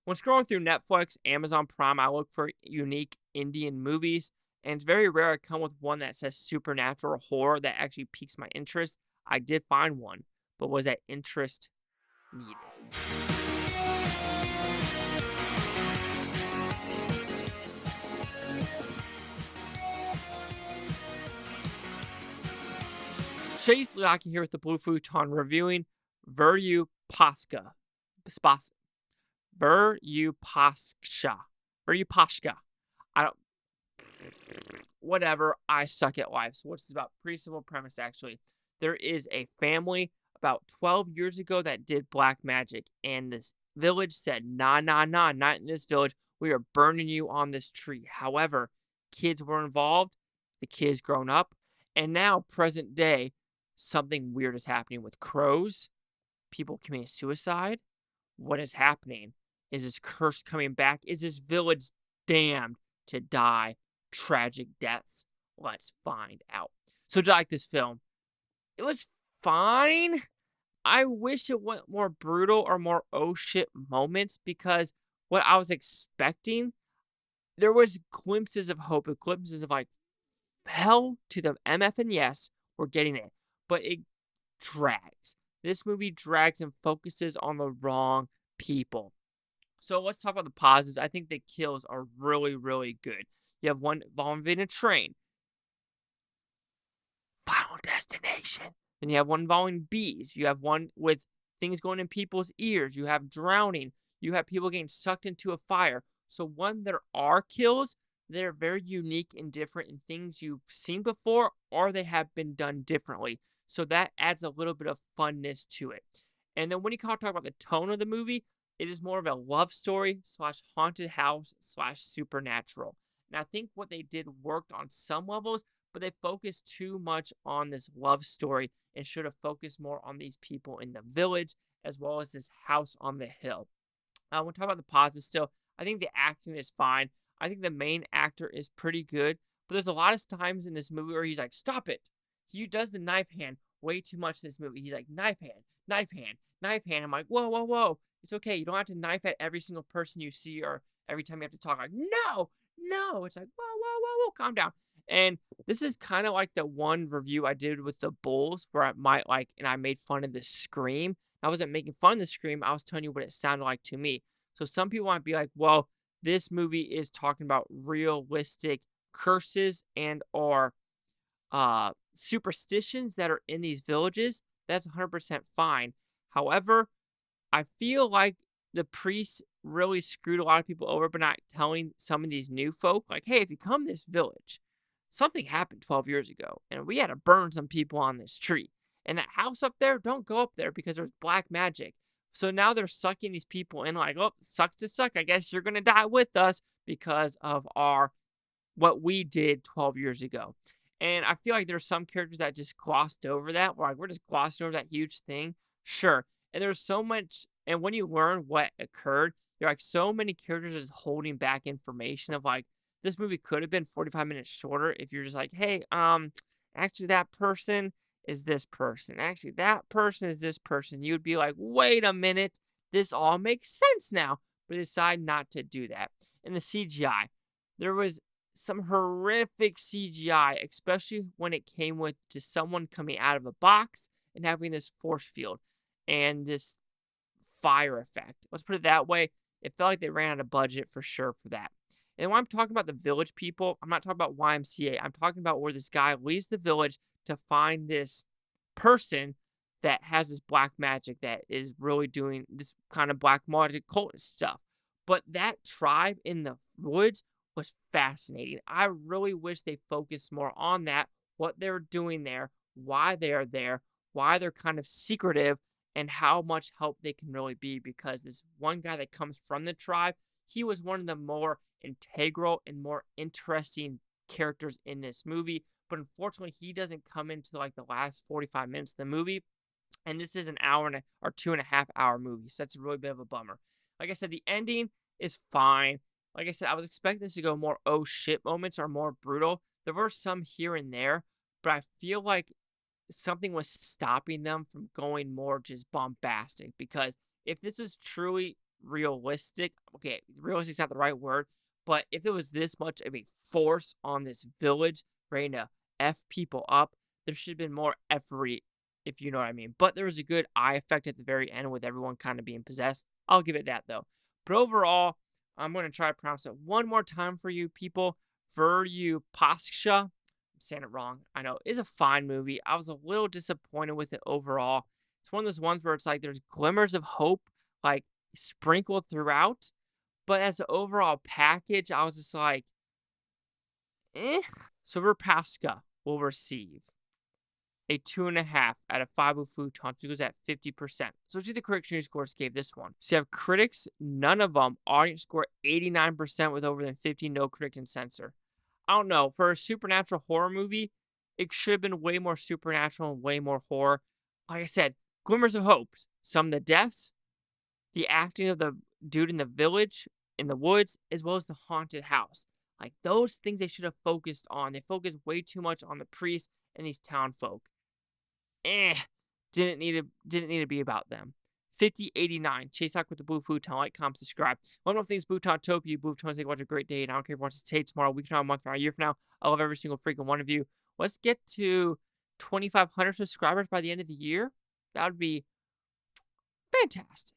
When scrolling through Netflix, Amazon Prime, I look for unique Indian movies, and it's very rare I come with one that says supernatural or horror that actually piques my interest. I did find one, but was that interest needed? Chase Lucky here with the Blue Futon reviewing Virupaksha. Spas- Virupaksha. Virupaksha. I don't. Whatever. I suck at life. So what's this about? Pretty simple premise actually. There is a family about 12 years ago that did black magic, and this village said, "Nah, nah, nah, not in this village. We are burning you on this tree." However, kids were involved. The kids grown up, and now present day, something weird is happening with crows, people committing suicide. What is happening? Is this curse coming back? Is this village damned to die tragic deaths? Let's find out. So, do you like this film? It was fine. I wish it went more brutal or more oh shit moments, because what I was expecting, there was glimpses of hope, glimpses of like hell to the MF and yes, we're getting it. But it drags. This movie drags and focuses on the wrong people. So let's talk about the positives. I think the kills are really, really good. You have one involving a train. Final Destination. Then you have one involving bees. You have one with things going in people's ears. You have drowning. You have people getting sucked into a fire. So when there are kills, they're very unique and different in things you've seen before, or they have been done differently. So that adds a little bit of funness to it. And then when you talk about the tone of the movie, it is more of a love story / haunted house / supernatural. And I think what they did worked on some levels, but they focused too much on this love story and should have focused more on these people in the village as well as this house on the hill. We'll talk about the positives still. I think the acting is fine. I think the main actor is pretty good, but there's a lot of times in this movie where he's like, "Stop it." He does the knife hand way too much in this movie. He's like, "Knife hand, knife hand, knife hand." I'm like, whoa, whoa, whoa. It's okay. You don't have to knife at every single person you see or every time you have to talk. Like, no, no. It's like, whoa, whoa, whoa, whoa, calm down. And this is kind of like the one review I did with the Bulls where I might like, and I made fun of the scream. I wasn't making fun of the scream. I was telling you what it sounded like to me. So some people might be like, well, this movie is talking about realistic curses and or superstitions that are in these villages. That's 100% fine. However, I feel like the priests really screwed a lot of people over by not telling some of these new folk, like, hey, if you come to this village, something happened 12 years ago, and we had to burn some people on this tree. And that house up there, don't go up there because there's black magic. So now they're sucking these people in like, oh, sucks to suck. I guess you're going to die with us because of what we did 12 years ago. And I feel like there's some characters that just glossed over that. We're just glossing over that huge thing. Sure. And there's so much, and when you learn what occurred, you're like, so many characters just holding back information of like, this movie could have been 45 minutes shorter if you're just like, hey, actually that person is this person. Actually, that person is this person. You'd be like, wait a minute, this all makes sense now. But decide not to do that. In the CGI, there was some horrific CGI, especially when it came with just someone coming out of a box and having this force field and this fire effect. Let's put it that way. It felt like they ran out of budget for sure for that. And when I'm talking about the village people, I'm not talking about YMCA. I'm talking about where this guy leaves the village to find this person that has this black magic that is really doing this kind of black magic cult stuff. But that tribe in the woods was fascinating. I really wish they focused more on that, what they're doing there, why they are there, why they're kind of secretive, and how much help they can really be, because this one guy that comes from the tribe, he was one of the more integral and more interesting characters in this movie. But unfortunately, he doesn't come into like the last 45 minutes of the movie. And this is an hour or 2.5 hour movie. So that's a really bit of a bummer. Like I said, the ending is fine. Like I said, I was expecting this to go more oh shit moments or more brutal. There were some here and there, but I feel like something was stopping them from going more just bombastic. Because if this was truly realistic. Okay, realistic is not the right word, but if there was this much of a force on this village ready to F people up, there should have been more effery, if you know what I mean. But there was a good eye effect at the very end with everyone kind of being possessed. I'll give it that, though. But overall, I'm going to try to pronounce it one more time for you people. Virupaksha. I'm saying it wrong. I know. It's a fine movie. I was a little disappointed with it overall. It's one of those ones where it's like there's glimmers of hope, like, sprinkled throughout. But as an overall package, I was just like, eh. So Virupaksha will receive a 2.5 out of 5 Futon, because at 50%. So see the critics' news scores gave this one. So you have critics, none of them. Audience score 89% with over than 50, no critic and censor. I don't know. For a supernatural horror movie, it should have been way more supernatural and way more horror. Like I said, glimmers of hope. Some of the deaths, the acting of the dude in the village, in the woods, as well as the haunted house. Like, those things they should have focused on. They focused way too much on the priest and these town folk. Didn't need to be about them. 5089. Chase Talk with the Blue Futon. Like, comment, subscribe. One of things, Futon Top you. Blue Futon, say watch a great day. And I don't care if you watch this today, tomorrow, week from now, a month from now, a year from now. I love every single freaking one of you. Let's get to 2,500 subscribers by the end of the year. That would be fantastic.